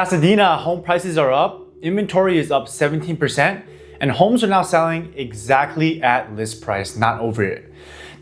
Pasadena, home prices are up, inventory is up 17%, and homes are now selling exactly at list price, not over it.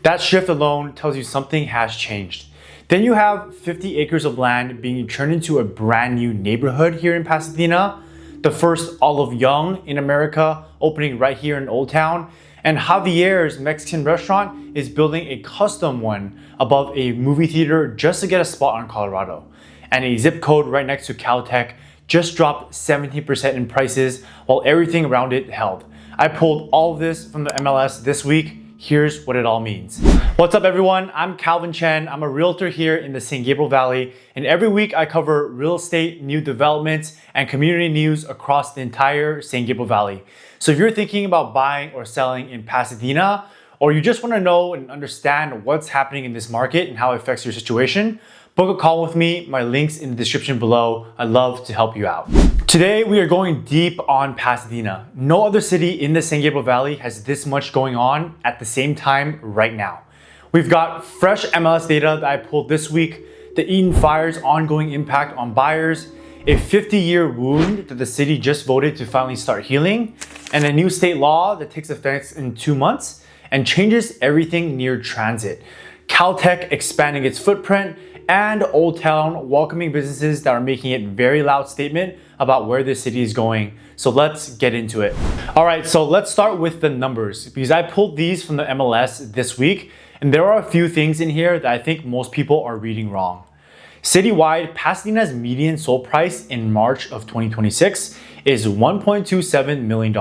That shift alone tells you something has changed. Then you have 50 acres of land being turned into a brand new neighborhood here in Pasadena, the first Olive Young in America opening right here in Oldtown, and Javier's Mexican restaurant is building a custom one above a movie theater just to get a spot on Colorado. And a zip code right next to Caltech just dropped 17% in prices while everything around it held. I pulled all of this from the MLS this week. Here's what it all means. What's up everyone? I'm Chen. I'm a realtor here in the San Gabriel Valley, and every week I cover real estate, new developments, and community news across the entire San Gabriel Valley. So if you're thinking about buying or selling in Pasadena, or you just want to know and understand what's happening in this market and how it affects your situation, book a call with me. My link's in the description below. I'd love to help you out. Today, we are going deep on Pasadena. No other city in the San Gabriel Valley has this much going on at the same time right now. We've got fresh MLS data that I pulled this week, the Eaton Fire's ongoing impact on buyers, a 50-year wound that the city just voted to finally start healing, and a new state law that takes effect in 2 months and changes everything near transit. Caltech expanding its footprint, and Oldtown welcoming businesses that are making a very loud statement about where the city is going. So let's get into it. All right, so let's start with the numbers because I pulled these from the MLS this week, and there are a few things in here that I think most people are reading wrong. Citywide, Pasadena's median sold price in March of 2026 is $1.27 million.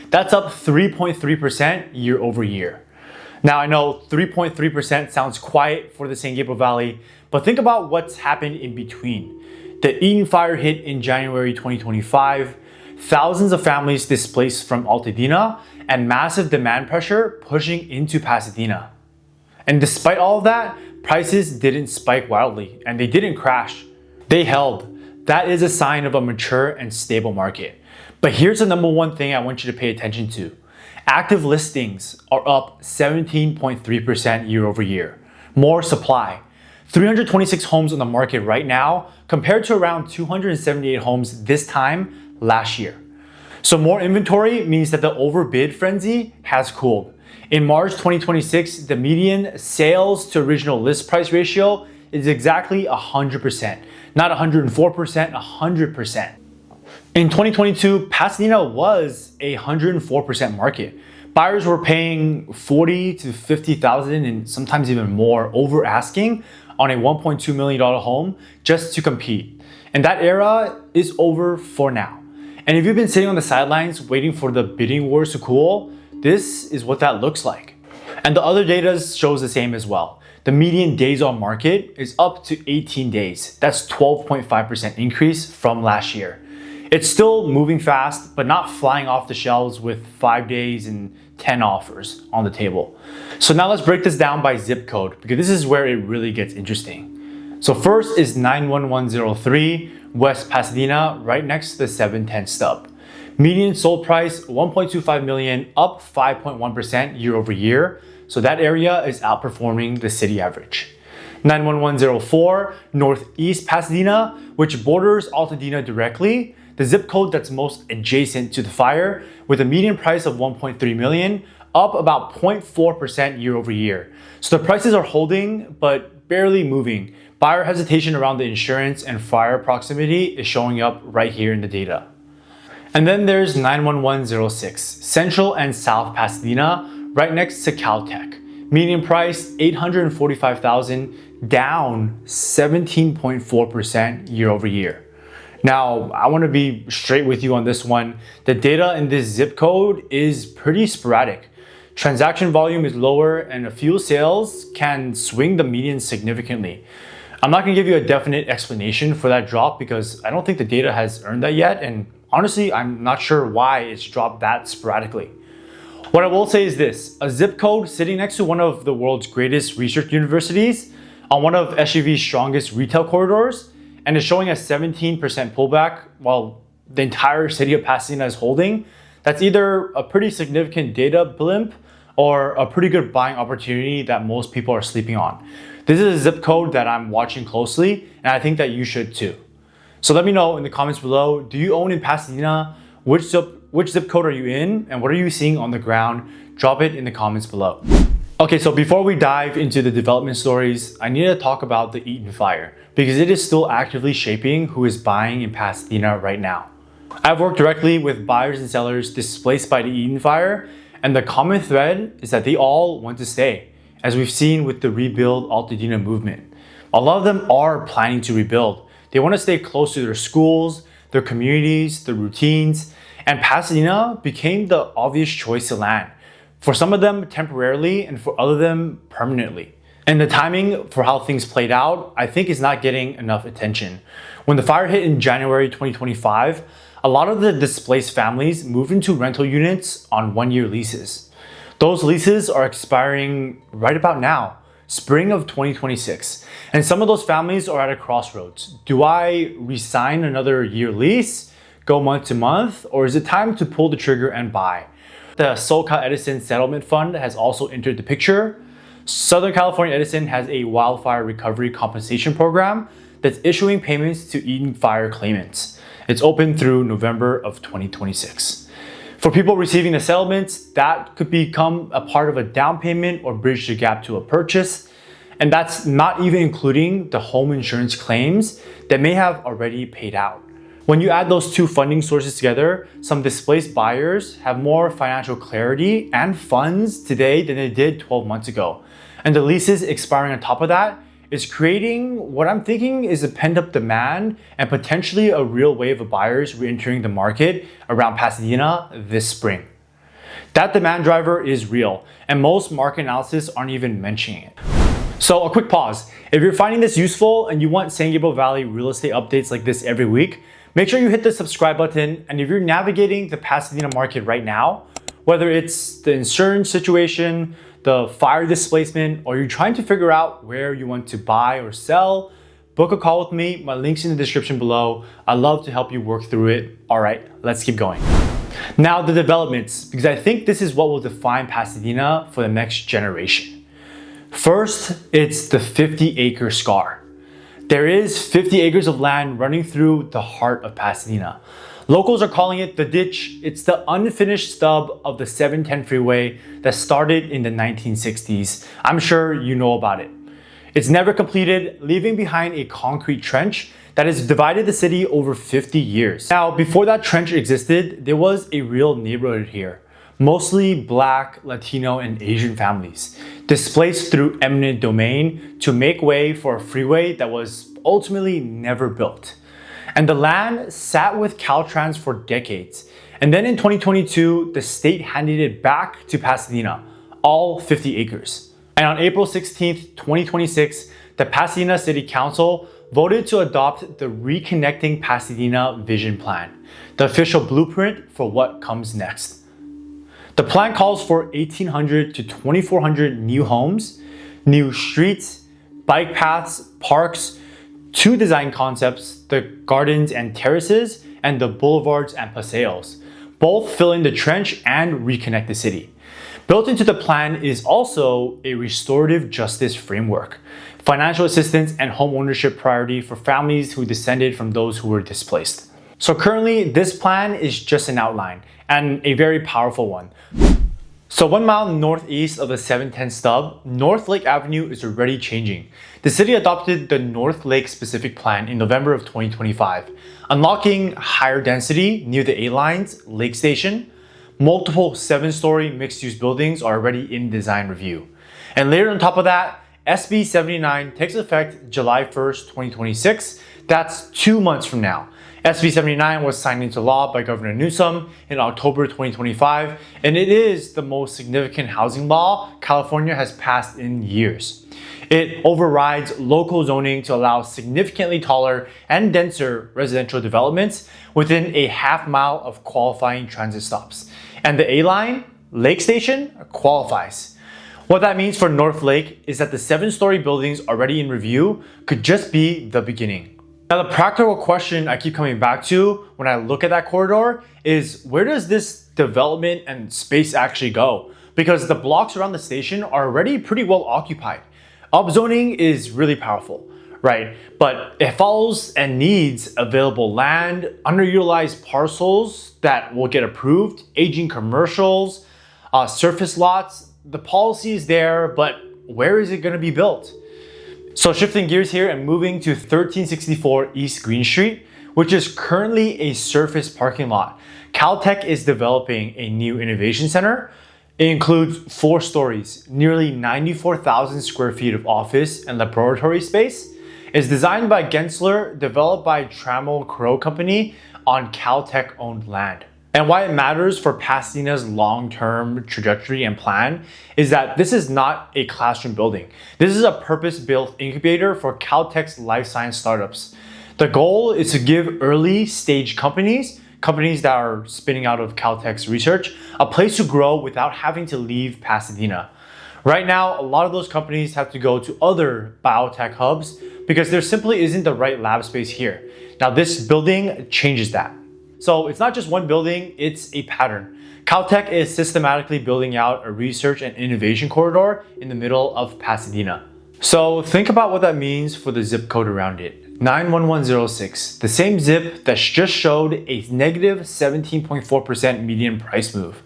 That's up 3.3% year over year. Now I know 3.3% sounds quiet for the San Gabriel Valley, but think about what's happened in between. The Eaton Fire hit in January 2025, thousands of families displaced from Altadena, and massive demand pressure pushing into Pasadena. And despite all of that, prices didn't spike wildly and they didn't crash. They held. That is a sign of a mature and stable market. But here's the number one thing I want you to pay attention to. Active listings are up 17.3% year over year. More supply. 326 homes on the market right now compared to around 278 homes this time last year. So more inventory means that the overbid frenzy has cooled. In March 2026, the median sales to original list price ratio is exactly 100%, not 104%, 100%. In 2022, Pasadena was a 104% market. Buyers were paying $40,000 to $50,000 and sometimes even more over asking on a $1.2 million home just to compete. And that era is over for now. And if you've been sitting on the sidelines waiting for the bidding wars to cool, this is what that looks like. And the other data shows the same as well. The median days on market is up to 18 days. That's 12.5% increase from last year. It's still moving fast, but not flying off the shelves with 5 days and 10 offers on the table. So now let's break this down by zip code because this is where it really gets interesting. So first is 91103 West Pasadena, right next to the 710 stub. Median sold price $1.25 million, up 5.1% year over year. So that area is outperforming the city average. 91104 Northeast Pasadena, which borders Altadena directly, the zip code that's most adjacent to the fire, with a median price of $1.3 million, up about 0.4% year over year. So the prices are holding, but barely moving. Buyer hesitation around the insurance and fire proximity is showing up right here in the data. And then there's 91106, Central and South Pasadena, right next to Caltech. Median price $845,000, down 17.4% year over year. Now, I want to be straight with you on this one. The data in this zip code is pretty sporadic. Transaction volume is lower and a few sales can swing the median significantly. I'm not going to give you a definite explanation for that drop because I don't think the data has earned that yet, and honestly, I'm not sure why it's dropped that sporadically. What I will say is this, a zip code sitting next to one of the world's greatest research universities on one of SUV's strongest retail corridors and is showing a 17% pullback while the entire city of Pasadena is holding, that's either a pretty significant data blimp or a pretty good buying opportunity that most people are sleeping on. This is a zip code that I'm watching closely, and I think that you should too. So let me know in the comments below, do you own in Pasadena? Which zip code are you in? And what are you seeing on the ground? Drop it in the comments below. Okay, so before we dive into the development stories, I need to talk about the Eaton Fire because it is still actively shaping who is buying in Pasadena right now. I've worked directly with buyers and sellers displaced by the Eaton Fire, and the common thread is that they all want to stay, as we've seen with the Rebuild Altadena movement. A lot of them are planning to rebuild. They want to stay close to their schools, their communities, their routines, and Pasadena became the obvious choice to land. For some of them temporarily and for other of them permanently. And the timing for how things played out, I think is not getting enough attention. When the fire hit in January 2025, a lot of the displaced families moved into rental units on 1-year leases. Those leases are expiring right about now, spring of 2026. And some of those families are at a crossroads. Do I re-sign another year lease, go month to month, or is it time to pull the trigger and buy? The SoCal Edison Settlement Fund has also entered the picture. Southern California Edison has a wildfire recovery compensation program that's issuing payments to Eaton Fire claimants. It's open through November of 2026. For people receiving the settlements, that could become a part of a down payment or bridge the gap to a purchase. And that's not even including the home insurance claims that may have already paid out. When you add those two funding sources together, some displaced buyers have more financial clarity and funds today than they did 12 months ago. And the leases expiring on top of that is creating what I'm thinking is a pent-up demand and potentially a real wave of buyers re-entering the market around Pasadena this spring. That demand driver is real, and most market analysis aren't even mentioning it. So a quick pause. If you're finding this useful and you want San Gabriel Valley real estate updates like this every week, make sure you hit the subscribe button. And if you're navigating the Pasadena market right now, whether it's the insurance situation, the fire displacement, or you're trying to figure out where you want to buy or sell, book a call with me. My link's in the description below. I'd love to help you work through it. All right, let's keep going. Now the developments, because I think this is what will define Pasadena for the next generation. First, it's the 50-acre scar. There is 50 acres of land running through the heart of Pasadena. Locals are calling it the ditch. It's the unfinished stub of the 710 freeway that started in the 1960s. I'm sure you know about it. It's never completed, leaving behind a concrete trench that has divided the city over 50 years. Now, before that trench existed, there was a real neighborhood here. Mostly Black, Latino, and Asian families, displaced through eminent domain to make way for a freeway that was ultimately never built. And the land sat with Caltrans for decades. And then in 2022, the state handed it back to Pasadena, all 50 acres. And on April 16th, 2026, the Pasadena City Council voted to adopt the Reconnecting Pasadena Vision Plan, the official blueprint for what comes next. The plan calls for 1,800 to 2,400 new homes, new streets, bike paths, parks, 2 design concepts, the gardens and terraces, and the boulevards and paseos, both fill in the trench and reconnect the city. Built into the plan is also a restorative justice framework, financial assistance and home ownership priority for families who descended from those who were displaced. So currently, this plan is just an outline and a very powerful one. So 1 mile northeast of the 710 stub, North Lake Avenue is already changing. The city adopted the North Lake Specific Plan in November of 2025, unlocking higher density near the 8 lines, Lake Station. Multiple 7-story mixed-use buildings are already in design review. And later on top of that, SB 79 takes effect July 1st, 2026. That's 2 months from now. SB 79 was signed into law by Governor Newsom in October 2025, and it is the most significant housing law California has passed in years. It overrides local zoning to allow significantly taller and denser residential developments within a half-mile of qualifying transit stops. And the A-line, Lake Station, qualifies. What that means for North Lake is that the 7-story buildings already in review could just be the beginning. Now, the practical question I keep coming back to when I look at that corridor is, where does this development and space actually go? Because the blocks around the station are already pretty well occupied. Upzoning is really powerful. right? But it follows and needs available land, underutilized parcels that will get approved, aging commercials, surface lots. The policy is there, but where is it going to be built? So shifting gears here and moving to 1364 East Green Street, which is currently a surface parking lot. Caltech is developing a new innovation center. It includes 4 stories, nearly 94,000 square feet of office and laboratory space. It's designed by Gensler, developed by Trammell Crow Company on Caltech-owned land. And why it matters for Pasadena's long-term trajectory and plan is that this is not a classroom building. This is a purpose-built incubator for Caltech's life science startups. The goal is to give early stage companies that are spinning out of Caltech's research, a place to grow without having to leave Pasadena. Right now, a lot of those companies have to go to other biotech hubs because there simply isn't the right lab space here. Now, this building changes that. So it's not just one building, it's a pattern. Caltech is systematically building out a research and innovation corridor in the middle of Pasadena. So think about what that means for the zip code around it. 91106, the same zip that just showed a negative 17.4% median price move.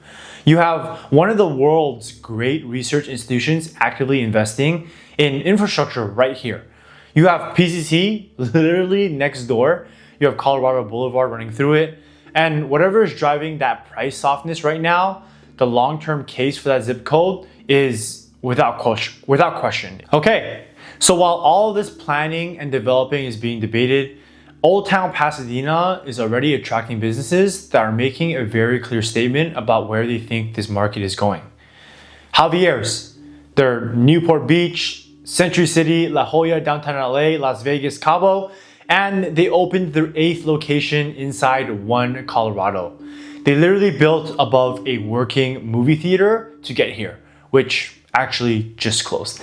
You have one of the world's great research institutions actively investing in infrastructure right here. You have PCC literally next door. You have Colorado Boulevard running through it. And whatever is driving that price softness right now, the long-term case for that zip code is without question. Okay. So while all of this planning and developing is being debated, Oldtown Pasadena is already attracting businesses that are making a very clear statement about where they think this market is going. Javier's, their Newport Beach, Century City, La Jolla, downtown LA, Las Vegas, Cabo, and they opened their 8th location inside One, Colorado. They literally built above a working movie theater to get here, which actually just closed.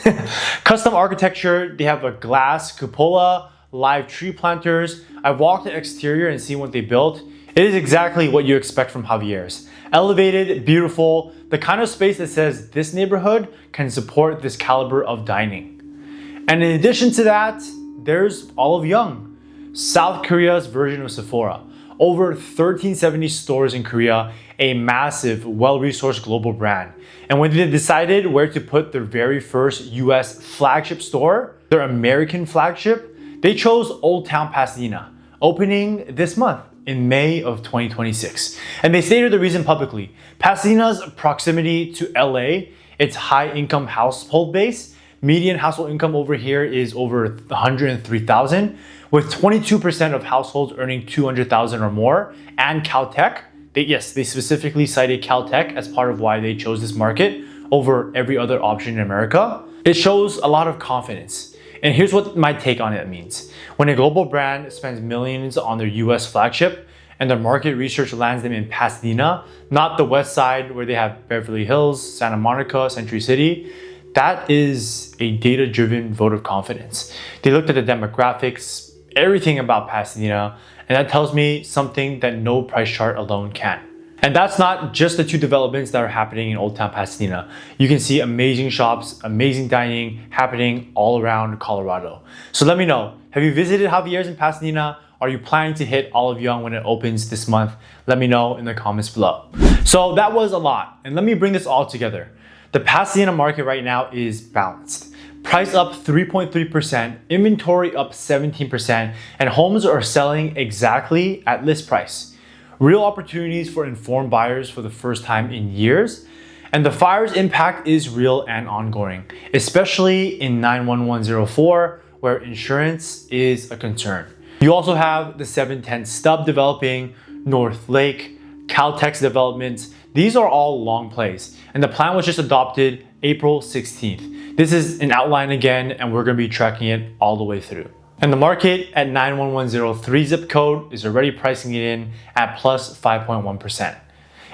Custom architecture, they have a glass cupola, live tree planters. I've walked the exterior and seen what they built. It is exactly what you expect from Javier's. Elevated, beautiful, the kind of space that says this neighborhood can support this caliber of dining. And in addition to that, there's Olive Young, South Korea's version of Sephora. Over 1,370 stores in Korea, a massive, well-resourced global brand. And when they decided where to put their very first US flagship store, their American flagship, they chose Oldtown Pasadena, opening this month in May of 2026. And they stated the reason publicly. Pasadena's proximity to LA, its high income household base, median household income over here is over 103,000, with 22% of households earning 200,000 or more, and Caltech. They specifically cited Caltech as part of why they chose this market over every other option in America. It shows a lot of confidence. And here's what my take on it means. When a global brand spends millions on their US flagship and their market research lands them in Pasadena, not the west side where they have Beverly Hills, Santa Monica, Century City, that is a data-driven vote of confidence. They looked at the demographics, everything about Pasadena, and that tells me something that no price chart alone can. And that's not just the 2 developments that are happening in Oldtown Pasadena. You can see amazing shops, amazing dining happening all around Colorado. So let me know, have you visited Javier's in Pasadena? Are you planning to hit Olive Young when it opens this month? Let me know in the comments below. So that was a lot, and let me bring this all together. The Pasadena market right now is balanced. Price up 3.3%, inventory up 17%, and homes are selling exactly at list price. Real opportunities for informed buyers for the first time in years. And the fire's impact is real and ongoing, especially in 91104, where insurance is a concern. You also have the 710 Stub developing, North Lake, Caltech's developments. These are all long plays, and the plan was just adopted April 16th. This is an outline again, and we're gonna be tracking it all the way through. And the market at 91103 zip code is already pricing it in at plus 5.1%.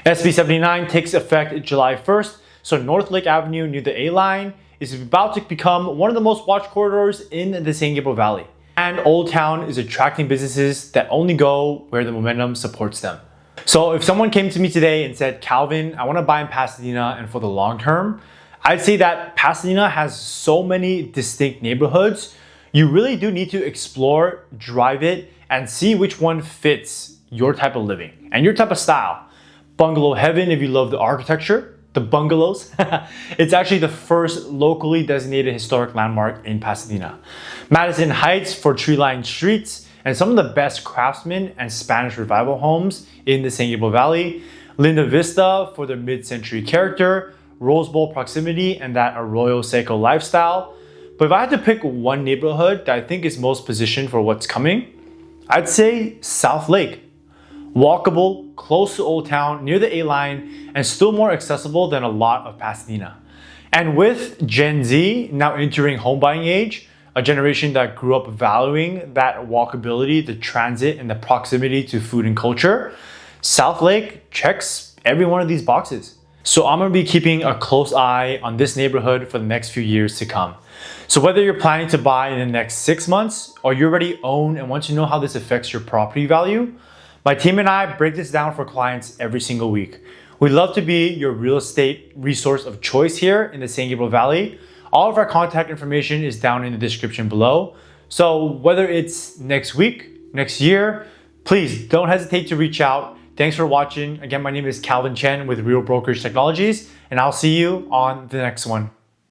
SB 79 takes effect July 1st, so North Lake Avenue near the A line is about to become one of the most watched corridors in the San Gabriel Valley. And Oldtown is attracting businesses that only go where the momentum supports them. So if someone came to me today and said, Calvin, I want to buy in Pasadena and for the long term, I'd say that Pasadena has so many distinct neighborhoods. You really do need to explore, drive it, and see which one fits your type of living and your type of style. Bungalow heaven if you love the architecture, the bungalows. It's actually the first locally designated historic landmark in Pasadena. Madison Heights for tree-lined streets and some of the best craftsmen and Spanish revival homes in the San Gabriel Valley. Linda Vista for the mid-century character, Rose Bowl proximity, and that Arroyo Seco lifestyle. But if I had to pick one neighborhood that I think is most positioned for what's coming, I'd say South Lake. Walkable, close to Oldtown, near the A-line, and still more accessible than a lot of Pasadena. And with Gen Z now entering home buying age, a generation that grew up valuing that walkability, the transit, and the proximity to food and culture, South Lake checks every one of these boxes. So I'm gonna be keeping a close eye on this neighborhood for the next few years to come. So whether you're planning to buy in the next 6 months or you already own and want to know how this affects your property value, my team and I break this down for clients every single week. We'd love to be your real estate resource of choice here in the San Gabriel Valley. All of our contact information is down in the description below. So whether it's next week, next year, please don't hesitate to reach out. Thanks for watching. Again, my name is Chen with Real Brokerage Technologies, and I'll see you on the next one.